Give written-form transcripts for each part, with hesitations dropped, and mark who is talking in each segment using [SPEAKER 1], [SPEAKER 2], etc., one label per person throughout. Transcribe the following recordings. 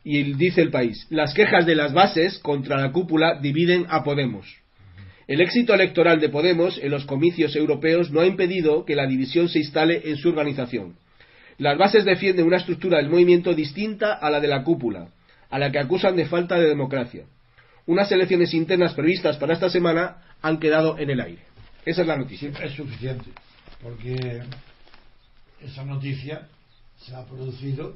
[SPEAKER 1] Y dice El País: las quejas de las bases contra la cúpula dividen a Podemos. El éxito electoral de Podemos en los comicios europeos no ha impedido que la división se instale en su organización. Las bases defienden una estructura del movimiento distinta a la de la cúpula, a la que acusan de falta de democracia. Unas elecciones internas previstas para esta semana han quedado en el aire. Esa es la noticia.
[SPEAKER 2] Sí, es suficiente, porque esa noticia se ha producido,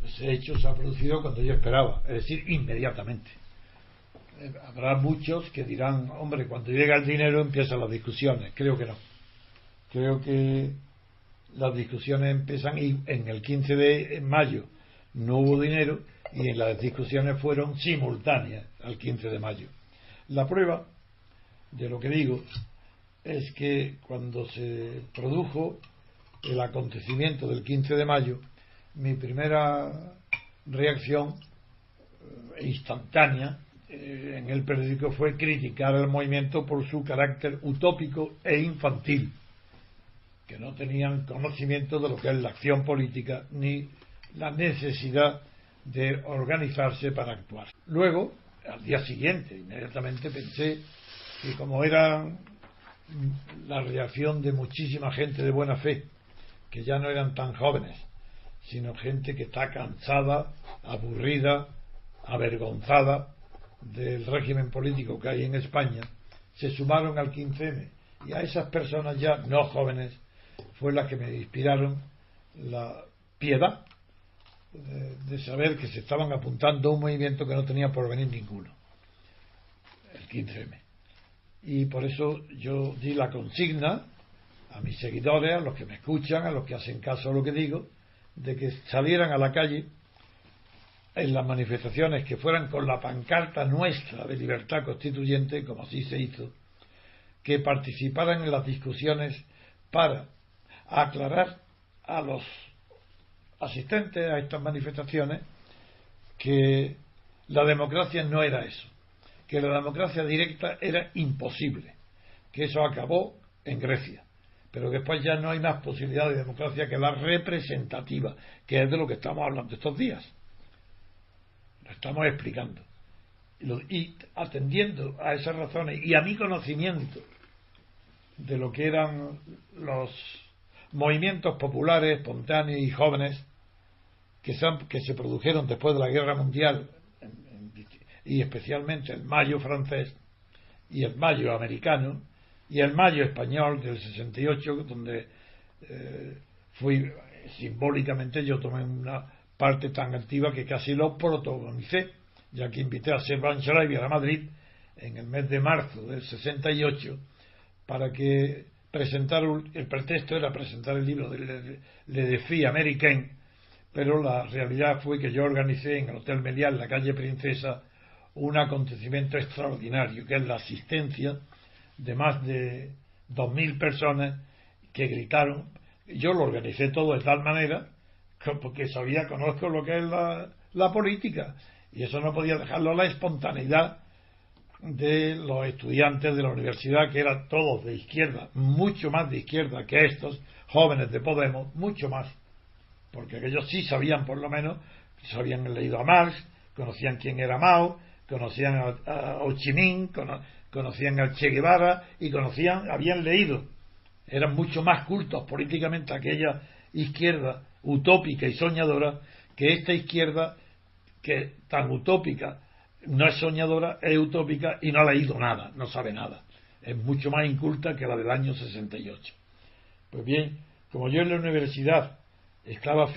[SPEAKER 2] ese hecho se ha producido cuando yo esperaba, es decir, inmediatamente. Habrá muchos que dirán, hombre, cuando llega el dinero empiezan las discusiones. Creo que no. Creo que las discusiones empiezan y en el 15 de mayo no hubo dinero y las discusiones fueron simultáneas al 15 de mayo. La prueba de lo que digo es que cuando se produjo el acontecimiento del 15 de mayo, mi primera reacción instantánea en el periódico fue criticar al movimiento por su carácter utópico e infantil, que no tenían conocimiento de lo que es la acción política ni la necesidad de organizarse para actuar. Luego, al día siguiente, inmediatamente pensé que como era la reacción de muchísima gente de buena fe, que ya no eran tan jóvenes, sino gente que está cansada, aburrida, avergonzada del régimen político que hay en España, se sumaron al 15M, y a esas personas ya no jóvenes fue las que me inspiraron la piedad de saber que se estaban apuntando a un movimiento que no tenía porvenir ninguno, el 15M. Y por eso yo di la consigna a mis seguidores, a los que me escuchan, a los que hacen caso a lo que digo, de que salieran a la calle en las manifestaciones, que fueran con la pancarta nuestra de libertad constituyente, como así se hizo, que participaran en las discusiones para aclarar a los asistentes a estas manifestaciones que la democracia no era eso, que la democracia directa era imposible, que eso acabó en Grecia, pero después ya no hay más posibilidad de democracia que la representativa, que es de lo que estamos hablando estos días. Lo estamos explicando. Y atendiendo a esas razones y a mi conocimiento de lo que eran los movimientos populares, espontáneos y jóvenes que se produjeron después de la Guerra Mundial, y especialmente el Mayo francés y el Mayo americano y el Mayo español del 68, donde fui simbólicamente, yo tomé una parte tan activa que casi lo protagonicé, ya que invité a Servan Schreiber a Madrid en el mes de marzo del 68 para que presentara, el pretexto era presentar el libro de Le Défi Américain, pero la realidad fue que yo organicé en el Hotel Meliá, en la calle Princesa, un acontecimiento extraordinario, que es la asistencia de más de 2.000 personas que gritaron. Yo lo organicé todo de tal manera porque conozco lo que es la política, y eso no podía dejarlo a la espontaneidad de los estudiantes de la universidad, que eran todos de izquierda, mucho más de izquierda que estos jóvenes de Podemos, mucho más, porque aquellos sí sabían, por lo menos, se habían leído a Marx, conocían quién era Mao, conocían a Ho Chi Minh, conocían al Che Guevara y habían leído, eran mucho más cultos políticamente aquella izquierda utópica y soñadora que esta izquierda, que tan utópica no es soñadora, es utópica y no ha leído nada, no sabe nada, es mucho más inculta que la del año 68. Pues bien, como yo en la universidad estaba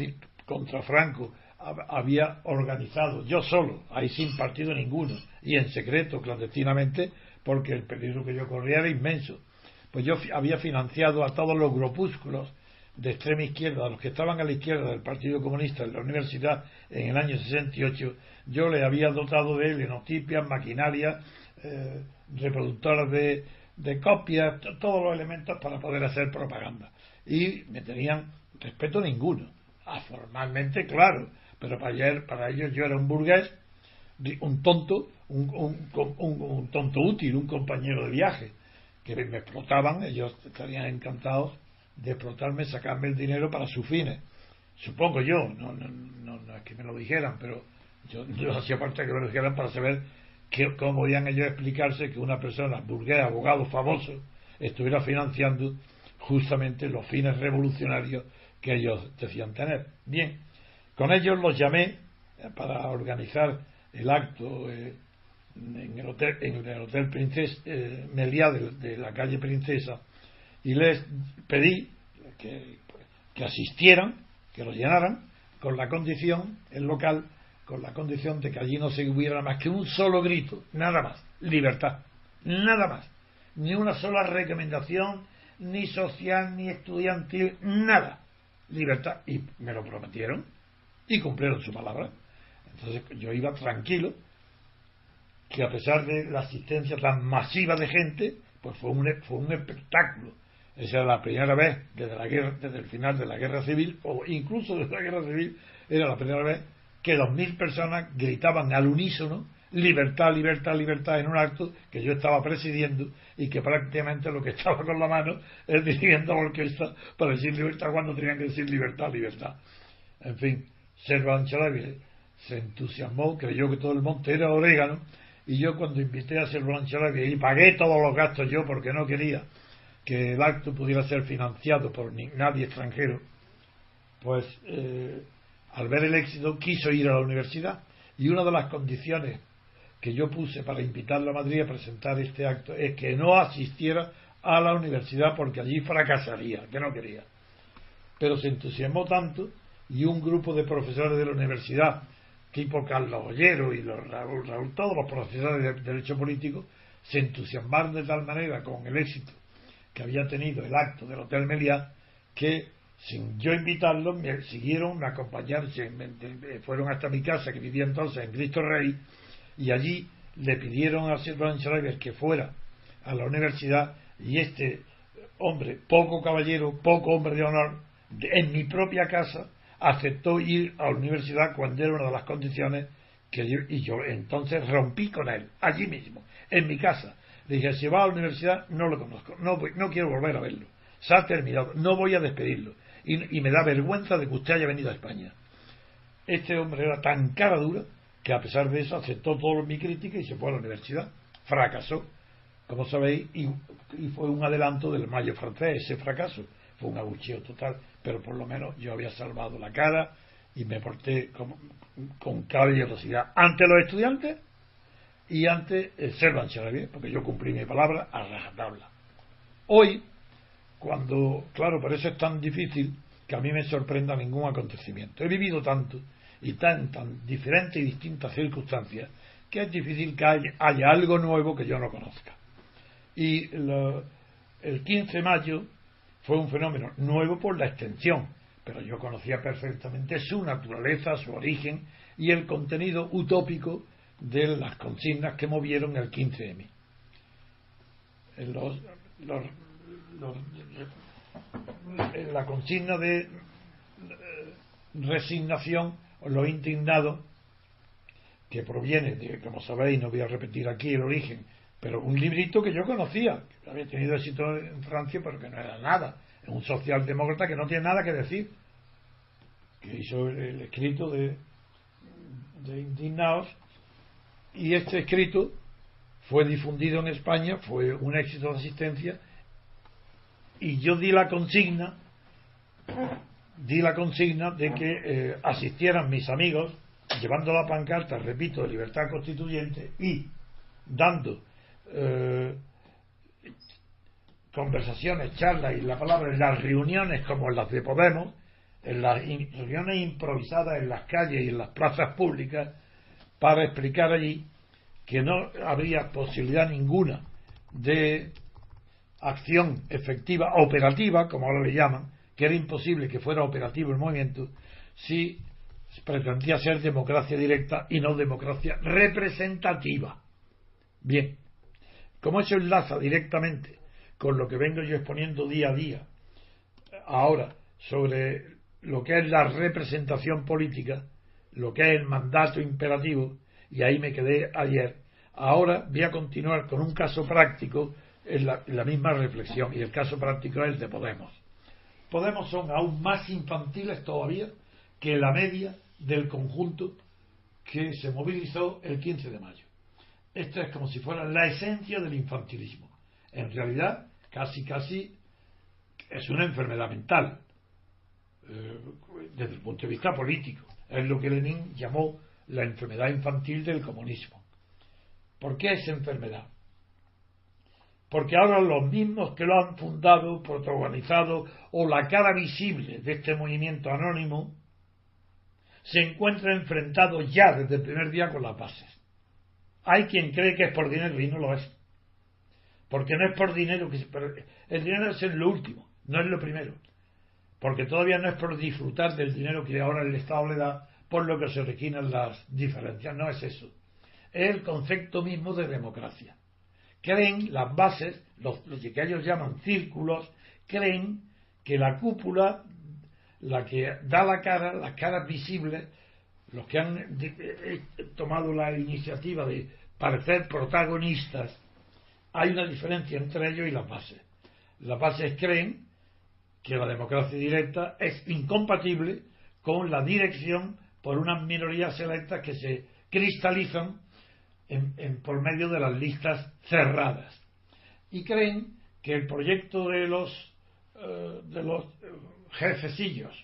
[SPEAKER 2] contra Franco, había organizado yo solo, ahí sin partido ninguno y en secreto, clandestinamente, porque el peligro que yo corría era inmenso, pues yo había financiado a todos los grupúsculos de extrema izquierda, a los que estaban a la izquierda del Partido Comunista en la universidad en el año 68, yo le había dotado de lenotipias, maquinaria, reproductoras de copias, todos los elementos para poder hacer propaganda, y me tenían respeto ninguno, formalmente claro, pero para ellos yo era un burgués, un tonto, un tonto útil, un compañero de viaje, que me explotaban. Ellos estarían encantados de explotarme, sacarme el dinero para sus fines, supongo yo, no es que me lo dijeran, pero yo hacía falta que me lo dijeran para saber cómo podían ellos explicarse que una persona burgués, abogado famoso, estuviera financiando justamente los fines revolucionarios que ellos decían tener. Bien, con ellos los llamé para organizar el acto en el hotel Princesa Meliá de la calle Princesa, y les pedí que asistieran, que lo llenaran, con la condición, el local, con la condición de que allí no se hubiera más que un solo grito, nada más, libertad, nada más, ni una sola recomendación, ni social, ni estudiantil, nada, libertad. Y me lo prometieron y cumplieron su palabra. Entonces yo iba tranquilo, que a pesar de la asistencia tan masiva de gente, pues fue un espectáculo. Esa era la primera vez desde el final de la guerra civil, o incluso desde la guerra civil, era la primera vez que 2.000 personas gritaban al unísono libertad, libertad, libertad, en un acto que yo estaba presidiendo, y que prácticamente lo que estaba con la mano es dirigiendo la orquesta para decir libertad cuando tenían que decir libertad, libertad. En fin, Servan Chalabi se entusiasmó, creyó que todo el monte era orégano, y yo cuando invité a Servan Chalabi y pagué todos los gastos yo, porque no quería que el acto pudiera ser financiado por nadie extranjero, pues al ver el éxito quiso ir a la universidad, y una de las condiciones que yo puse para invitarlo a Madrid a presentar este acto es que no asistiera a la universidad porque allí fracasaría, que no quería. Pero se entusiasmó tanto, y un grupo de profesores de la universidad, tipo Carlos Ollero y Raúl, todos los profesores de Derecho Político, se entusiasmaron de tal manera con el éxito que había tenido el acto del Hotel Meliá, que sin yo invitarlos me siguieron, me acompañaron, fueron hasta mi casa, que vivía entonces en Cristo Rey, y allí le pidieron a Servan Chalabi que fuera a la universidad, y este hombre, poco caballero, poco hombre de honor, en mi propia casa aceptó ir a la universidad cuando era una de las condiciones y yo entonces rompí con él, allí mismo, en mi casa. Le dije, si va a la universidad no lo conozco, no quiero volver a verlo, se ha terminado, no voy a despedirlo, y me da vergüenza de que usted haya venido a España. Este hombre era tan cara dura que a pesar de eso aceptó toda mi crítica y se fue a la universidad. Fracasó, como sabéis, y fue un adelanto del Mayo francés. Ese fracaso fue un abucheo total, pero por lo menos yo había salvado la cara y me porté con caballerosidad ante los estudiantes y ante Servan Chalabi, porque yo cumplí mi palabra a rajatabla. Hoy, claro, por eso es tan difícil que a mí me sorprenda ningún acontecimiento. He vivido tanto y tan diferentes y distintas circunstancias que es difícil que haya algo nuevo que yo no conozca. Y el 15 de mayo fue un fenómeno nuevo por la extensión, pero yo conocía perfectamente su naturaleza, su origen y el contenido utópico de las consignas que movieron el 15M. La consigna de resignación, lo indignado, que proviene de, como sabéis, no voy a repetir aquí el origen, pero un librito que yo conocía, que había tenido éxito en Francia, pero que no era nada, es un socialdemócrata que no tiene nada que decir, que hizo el escrito de indignados, y este escrito fue difundido en España, fue un éxito de asistencia, y yo di la consigna de que asistieran mis amigos llevando la pancarta, repito, de libertad constituyente, y dando conversaciones, charlas y la palabra en las reuniones como las de Podemos, en las reuniones improvisadas en las calles y en las plazas públicas, para explicar allí que no habría posibilidad ninguna de acción efectiva, operativa, como ahora le llaman, que era imposible que fuera operativo el movimiento si pretendía ser democracia directa y no democracia representativa. Bien, como eso enlaza directamente con lo que vengo yo exponiendo día a día ahora sobre lo que es la representación política, lo que es el mandato imperativo, y ahí me quedé ayer. Ahora voy a continuar con un caso práctico en la misma reflexión, y el caso práctico es el de Podemos. Podemos son aún más infantiles todavía que la media del conjunto que se movilizó el 15 de mayo. Esto es como si fuera la esencia del infantilismo. En realidad, casi es una enfermedad mental, desde el punto de vista político. Es lo que Lenin llamó la enfermedad infantil del comunismo. ¿Por qué esa enfermedad? Porque ahora los mismos que lo han fundado, protagonizado, o la cara visible de este movimiento anónimo, se encuentran enfrentados ya desde el primer día con las bases. Hay quien cree que es por dinero y no lo es. Porque no es por dinero, el dinero es lo último, no es lo primero. Porque todavía no es por disfrutar del dinero que ahora el Estado le da, por lo que se originan las diferencias. No es eso. Es el concepto mismo de democracia. Creen las bases, los que ellos llaman círculos, creen que la cúpula, la que da la cara, las caras visibles, los que han tomado la iniciativa de parecer protagonistas, hay una diferencia entre ellos y las bases. Las bases creen que la democracia directa es incompatible con la dirección por unas minorías selectas que se cristalizan por medio de las listas cerradas. Y creen que el proyecto de los jefecillos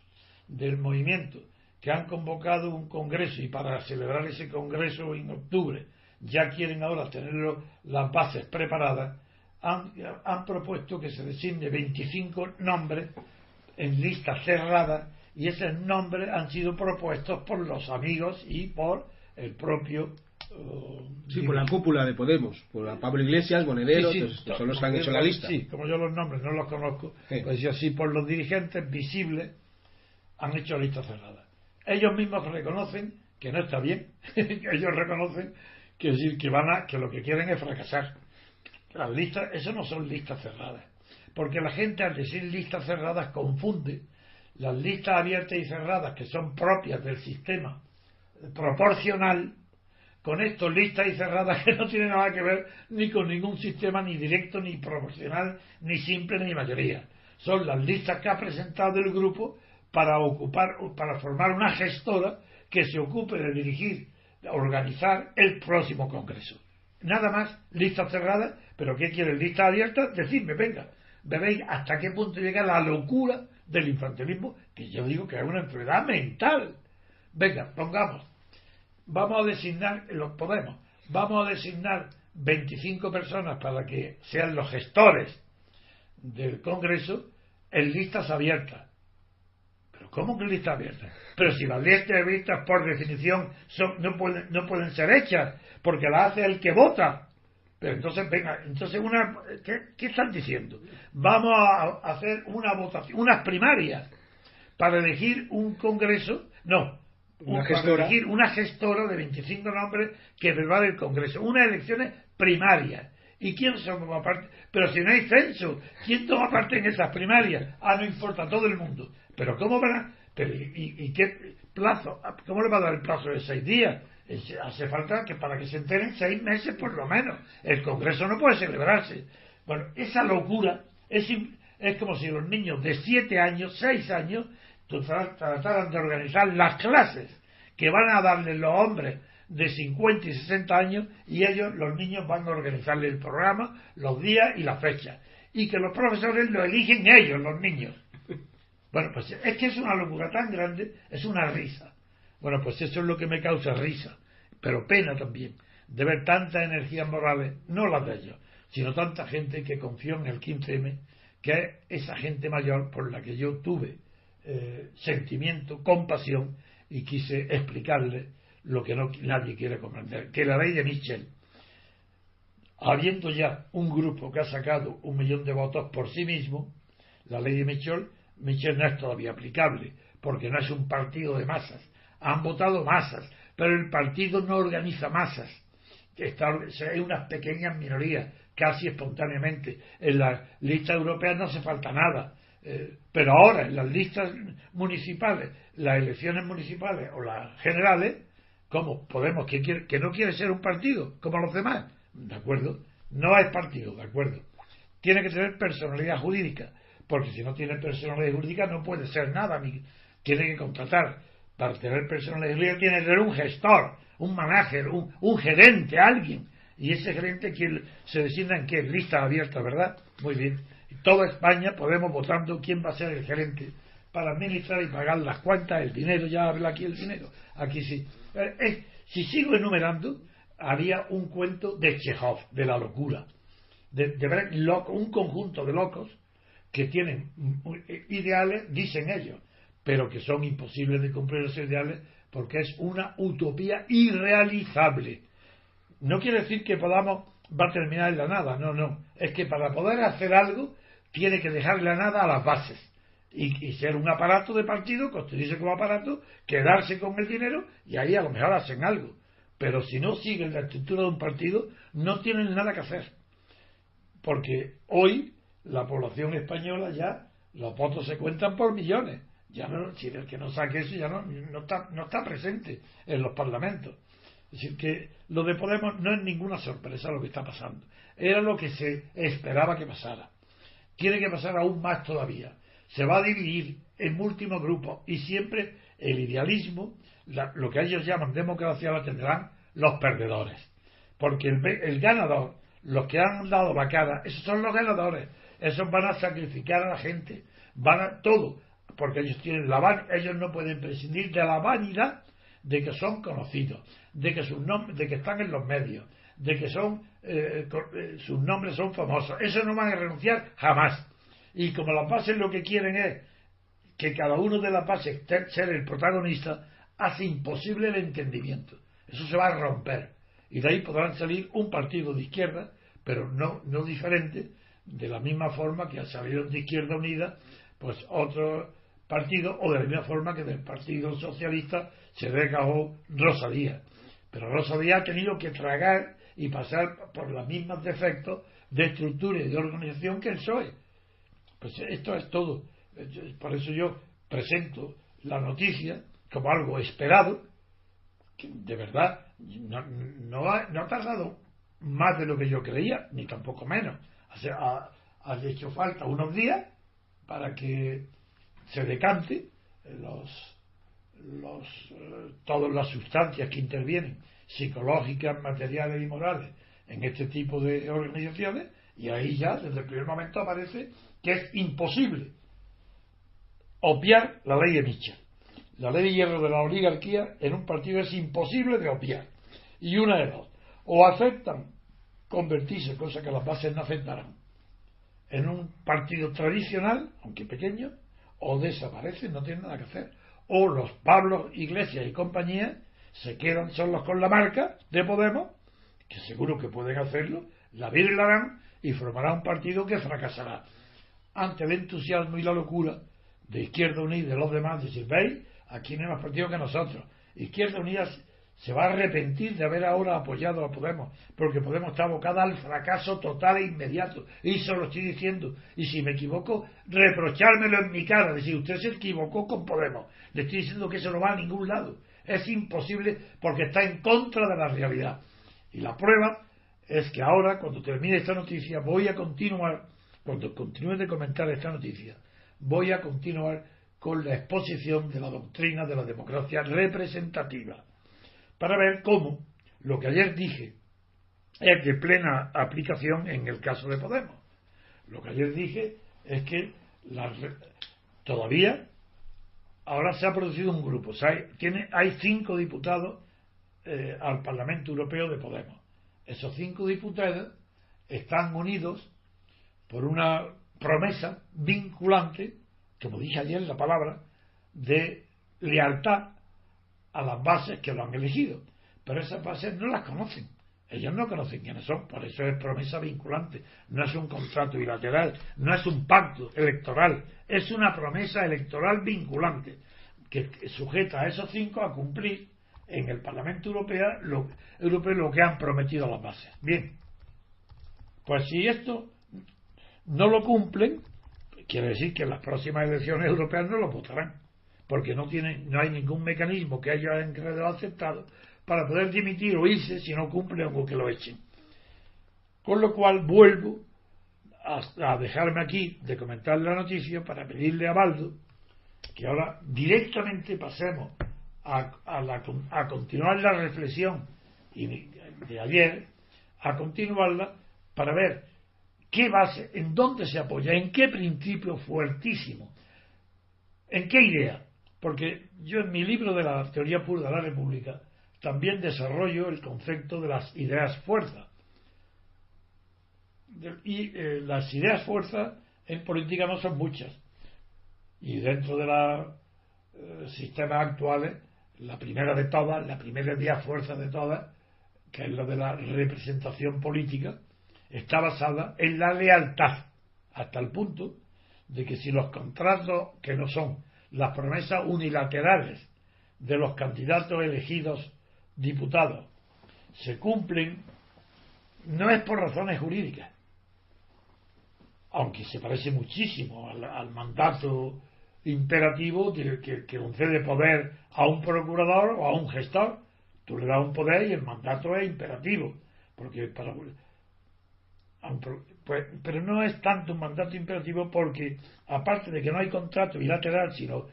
[SPEAKER 2] del movimiento que han convocado un congreso, y para celebrar ese congreso en octubre ya quieren ahora tener las bases preparadas, han propuesto que se designe 25 nombres en listas cerradas, y esos nombres han sido propuestos por los amigos y por el propio
[SPEAKER 1] por la cúpula de Podemos, por Pablo Iglesias, Monedero, son los que han hecho la lista.
[SPEAKER 2] Sí, como yo los nombres no los conozco, pues así por los dirigentes visibles han hecho listas cerradas. Ellos mismos reconocen que no está bien. Ellos reconocen que lo que quieren es fracasar. Las listas, eso no son listas cerradas, porque la gente al decir listas cerradas confunde las listas abiertas y cerradas, que son propias del sistema proporcional, con estos listas y cerradas que no tienen nada que ver ni con ningún sistema, ni directo, ni proporcional, ni simple, ni mayoría. Son las listas que ha presentado el grupo para formar una gestora que se ocupe de dirigir, de organizar el próximo congreso. Nada más, listas cerradas. ¿Pero qué quieren? ¿Listas abiertas? Decidme, venga, veréis hasta qué punto llega la locura del infantilismo, que yo digo que es una enfermedad mental. Venga, vamos a designar 25 personas para que sean los gestores del Congreso en listas abiertas. ¿Pero cómo que listas abiertas? Pero si las listas abiertas por definición no pueden ser hechas, porque las hace el que vota. Pero entonces, ¿qué están diciendo? Vamos a hacer una votación, unas primarias para elegir un Congreso, para elegir una gestora de 25 nombres que va del Congreso, unas elecciones primarias. ¿Y quién toma parte? Pero si no hay censo, ¿quién toma parte en esas primarias? No importa, todo el mundo. Pero ¿cómo van a...? ¿Y qué plazo? ¿Cómo le va a dar el plazo de 6 días? Hace falta que para que se enteren 6 meses por lo menos. El Congreso no puede celebrarse. Bueno, esa locura es como si los niños de 7 años, 6 años, trataran de organizar las clases que van a darles los hombres de 50 y 60 años, y los niños, van a organizarle el programa, los días y las fechas, y que los profesores lo eligen ellos, los niños. Bueno, pues es que es una locura tan grande, es una risa. Bueno, pues eso es lo que me causa risa, pero pena también, de ver tantas energías morales, no las de ellos, sino tanta gente que confió en el 15M, que es esa gente mayor por la que yo tuve sentimiento, compasión, y quise explicarle lo que nadie quiere comprender, que la ley de Mitchell, habiendo ya un grupo que ha sacado 1 millón de votos por sí mismo, la ley de Mitchell no es todavía aplicable, porque no es un partido de masas. Han votado masas, pero el partido no organiza masas. Hay unas pequeñas minorías, casi espontáneamente. En las listas europeas no hace falta nada. Pero ahora, en las listas municipales, las elecciones municipales o las generales, ¿cómo Podemos, que no quiere ser un partido como los demás? ¿De acuerdo? No es partido, ¿de acuerdo? Tiene que tener personalidad jurídica, porque si no tiene personalidad jurídica no puede ser nada, tiene que contratar Para tener personalidad tiene que tener un gestor, un manager, un gerente, alguien. Y ese gerente quien se designa en qué lista abierta, ¿verdad? Muy bien. Toda España podemos votando quién va a ser el gerente para administrar y pagar las cuentas, el dinero, ya habla aquí el dinero. Aquí sí. Si sigo enumerando, haría un cuento de Chekhov, de la locura. De ver un conjunto de locos que tienen ideales, dicen ellos, pero que son imposibles de cumplir esos ideales porque es una utopía irrealizable. No quiere decir que va a terminar en la nada, no. Es que para poder hacer algo tiene que dejar la nada a las bases y ser un aparato de partido, constituirse como aparato, quedarse con el dinero y ahí a lo mejor hacen algo. Pero si no siguen la estructura de un partido, no tienen nada que hacer. Porque hoy la población española ya, los votos se cuentan por millones. Ya no, si el que no saque eso ya no está presente en los parlamentos. Es decir, que lo de Podemos no es ninguna sorpresa lo que está pasando. Era lo que se esperaba que pasara. Tiene que pasar aún más todavía. Se va a dividir en múltiples grupos y siempre el idealismo, lo que ellos llaman democracia, la tendrán los perdedores. Porque el ganador, los que han dado la cara, esos son los ganadores. Esos van a sacrificar a la gente. Van a todo. Porque ellos tienen ellos no pueden prescindir de la vanidad de que son conocidos, de que sus nombres, de que están en los medios, de que sus nombres son famosos. Eso no van a renunciar jamás. Y como las bases lo que quieren es que cada uno de las bases ser el protagonista, hace imposible el entendimiento. Eso se va a romper. Y de ahí podrán salir un partido de izquierda, pero no diferente, de la misma forma que salieron de Izquierda Unida, pues otro partido, o de la misma forma que del Partido Socialista se desgajó Rosa Díaz. Pero Rosa Díaz ha tenido que tragar y pasar por los mismos defectos de estructura y de organización que el PSOE. Pues esto es todo. Por eso yo presento la noticia como algo esperado, que de verdad no ha tardado más de lo que yo creía, ni tampoco menos. O sea, ha hecho falta unos días para que se decante todas las sustancias que intervienen, psicológicas, materiales y morales, en este tipo de organizaciones, y ahí ya desde el primer momento aparece que es imposible obviar la ley de Mitchell. La ley de hierro de la oligarquía en un partido es imposible de obviar. Y una de dos: o aceptan convertirse, cosa que las bases no aceptarán, en un partido tradicional, aunque pequeño, o desaparecen, no tienen nada que hacer. O los Pablo Iglesias y compañía se quedan solos con la marca de Podemos, que seguro que pueden hacerlo, la virlarán y formará un partido que fracasará. Ante el entusiasmo y la locura de Izquierda Unida y de los demás, decir, veis, aquí no hay más partido que nosotros. Izquierda Unida se va a arrepentir de haber ahora apoyado a Podemos, porque Podemos está abocada al fracaso total e inmediato. Y eso lo estoy diciendo. Y si me equivoco, reprochármelo en mi cara, decir, usted se equivocó con Podemos. Le estoy diciendo que eso no va a ningún lado. Es imposible porque está en contra de la realidad. Y la prueba es que ahora, cuando termine esta noticia, voy a continuar, cuando continúe de comentar esta noticia, voy a continuar con la exposición de la doctrina de la democracia representativa, para ver cómo lo que ayer dije es de plena aplicación en el caso de Podemos. Lo que ayer dije es que todavía ahora se ha producido un grupo. O sea, hay 5 diputados al Parlamento Europeo de Podemos. Esos 5 diputados están unidos por una promesa vinculante, como dije ayer la palabra, de lealtad a las bases que lo han elegido. Pero esas bases no las conocen. Ellos no conocen quiénes son, por eso es promesa vinculante. No es un contrato bilateral, no es un pacto electoral, es una promesa electoral vinculante que sujeta a esos 5 a cumplir en el Parlamento Europeo lo que han prometido a las bases. Bien, pues si esto no lo cumplen, quiere decir que en las próximas elecciones europeas no lo votarán, porque no hay ningún mecanismo que ellos hayan aceptado para poder dimitir o irse si no cumplen o que lo echen. Con lo cual vuelvo a dejarme aquí de comentar la noticia para pedirle a Baldo que ahora directamente pasemos a continuar la reflexión de ayer, a continuarla para ver qué base, en dónde se apoya, en qué principio fuertísimo, en qué idea. Porque yo en mi libro de la teoría pura de la República también desarrollo el concepto de las ideas fuerza. Y las ideas fuerza en política no son muchas. Y dentro de los sistemas actuales, la primera de todas, la primera idea fuerza de todas, que es la de la representación política, está basada en la lealtad, hasta el punto de que si los contratos, que no son las promesas unilaterales de los candidatos elegidos diputados, se cumplen, no es por razones jurídicas, aunque se parece muchísimo al mandato imperativo que concede poder a un procurador o a un gestor. Tú le das un poder y el mandato es imperativo, porque pero no es tanto un mandato imperativo, porque aparte de que no hay contrato bilateral, sino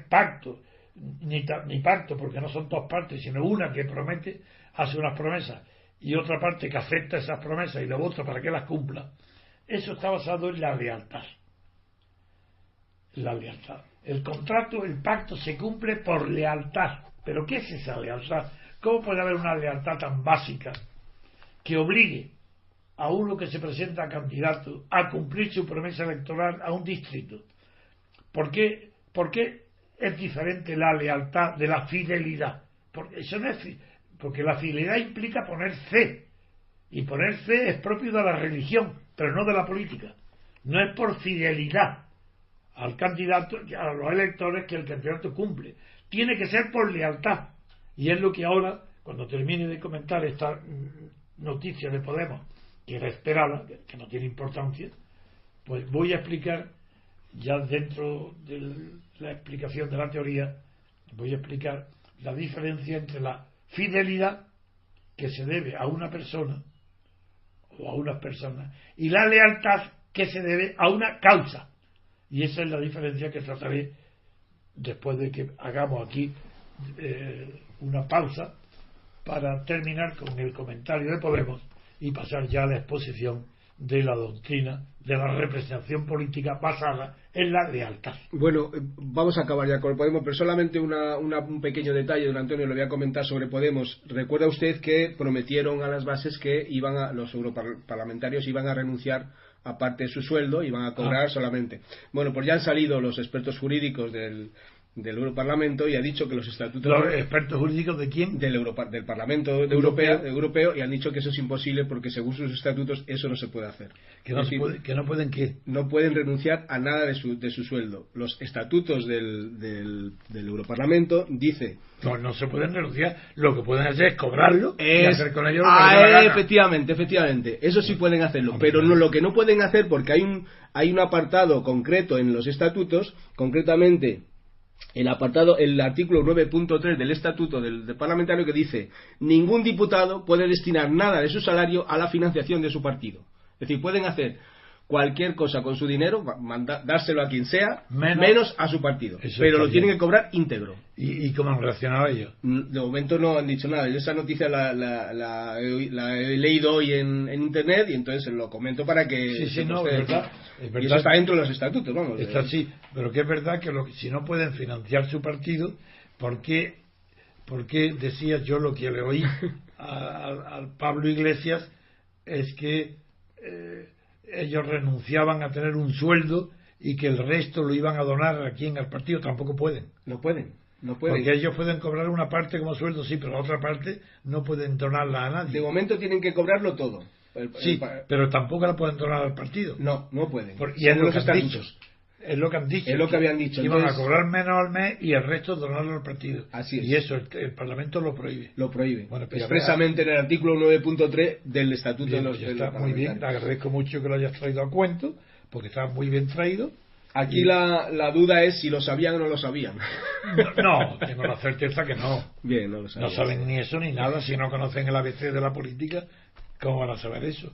[SPEAKER 2] pacto, ni pacto, porque no son dos partes, sino una que promete, hace unas promesas, y otra parte que acepta esas promesas y la otra para que las cumpla. Eso está basado en la lealtad. La lealtad. El contrato, el pacto se cumple por lealtad. ¿Pero qué es esa lealtad? ¿Cómo puede haber una lealtad tan básica que obligue a uno que se presenta candidato a cumplir su promesa electoral a un distrito? ¿Por qué es diferente la lealtad de la fidelidad? Porque eso no es porque la fidelidad implica poner fe, y poner fe es propio de la religión, pero no de la política. No es por fidelidad al candidato, a los electores, que el candidato cumple. Tiene que ser por lealtad. Y es lo que ahora, cuando termine de comentar esta noticia de Podemos, que era esperada, que no tiene importancia, pues voy a explicar, ya dentro de la explicación de la teoría, voy a explicar la diferencia entre la fidelidad que se debe a una persona o a unas personas y la lealtad que se debe a una causa. Y esa es la diferencia que trataré después de que hagamos aquí una pausa para terminar con el comentario de Podemos y pasar ya a la exposición de la doctrina de la representación política basada en la lealtad.
[SPEAKER 1] Bueno, vamos a acabar ya con Podemos, pero solamente un pequeño detalle, don Antonio, lo voy a comentar sobre Podemos. Recuerda usted que prometieron a las bases que los europarlamentarios iban a renunciar a parte de su sueldo, iban a cobrar solamente. Bueno, pues ya han salido los expertos jurídicos del Europarlamento y ha dicho que los estatutos...
[SPEAKER 2] ¿Los expertos jurídicos de quién?
[SPEAKER 1] Del Parlamento Europeo, y han dicho que eso es imposible porque según sus estatutos eso no se puede hacer.
[SPEAKER 2] ¿Que no pueden qué?
[SPEAKER 1] No pueden renunciar a nada de su sueldo. Los estatutos del Europarlamento dice...
[SPEAKER 2] No se pueden renunciar. Lo que pueden hacer es cobrarlo y hacer con ello lo que les dé la gana.
[SPEAKER 1] Efectivamente. Eso sí pueden hacerlo. Pero lo que no pueden hacer, porque hay un apartado concreto en los estatutos, concretamente... el artículo 9.3 del estatuto del parlamentario, que dice: ningún diputado puede destinar nada de su salario a la financiación de su partido. Es decir, pueden hacer cualquier cosa con su dinero, dárselo a quien sea, menos a su partido. Pero lo tienen que cobrar íntegro.
[SPEAKER 2] ¿Y cómo han reaccionado ellos?
[SPEAKER 1] De momento no han dicho nada. Yo esa noticia la he leído hoy en internet, y entonces lo comento para que...
[SPEAKER 2] Sí, no, es verdad.
[SPEAKER 1] Y eso está dentro de los estatutos, vamos.
[SPEAKER 2] Está así, pero que es verdad que si no pueden financiar su partido, ¿por qué decía yo lo que le oí al Pablo Iglesias? Es que ellos renunciaban a tener un sueldo y que el resto lo iban a donar aquí en el partido. Tampoco pueden.
[SPEAKER 1] No pueden.
[SPEAKER 2] Porque ellos pueden cobrar una parte como sueldo, sí, pero la otra parte no pueden donarla a nadie.
[SPEAKER 1] De momento tienen que cobrarlo todo.
[SPEAKER 2] Pero tampoco la pueden donar al partido.
[SPEAKER 1] No pueden.
[SPEAKER 2] Y es lo que han dicho. Es lo que han dicho.
[SPEAKER 1] Es lo que habían dicho.
[SPEAKER 2] Iban a cobrar menos al mes y el resto donarlo al partido.
[SPEAKER 1] Así es.
[SPEAKER 2] Y eso el Parlamento lo prohíbe.
[SPEAKER 1] Lo prohíbe.
[SPEAKER 2] Bueno, pues
[SPEAKER 1] expresamente en el artículo 9.3 del Estatuto de los
[SPEAKER 2] Está muy bien. Te agradezco mucho que lo hayas traído a cuento, porque está muy bien traído.
[SPEAKER 1] Aquí la duda es si lo sabían o no lo sabían.
[SPEAKER 2] No, tengo la certeza que no.
[SPEAKER 1] Bien, no lo sabían.
[SPEAKER 2] No saben ni eso ni nada. Si no conocen el ABC de la política, ¿cómo van a saber eso?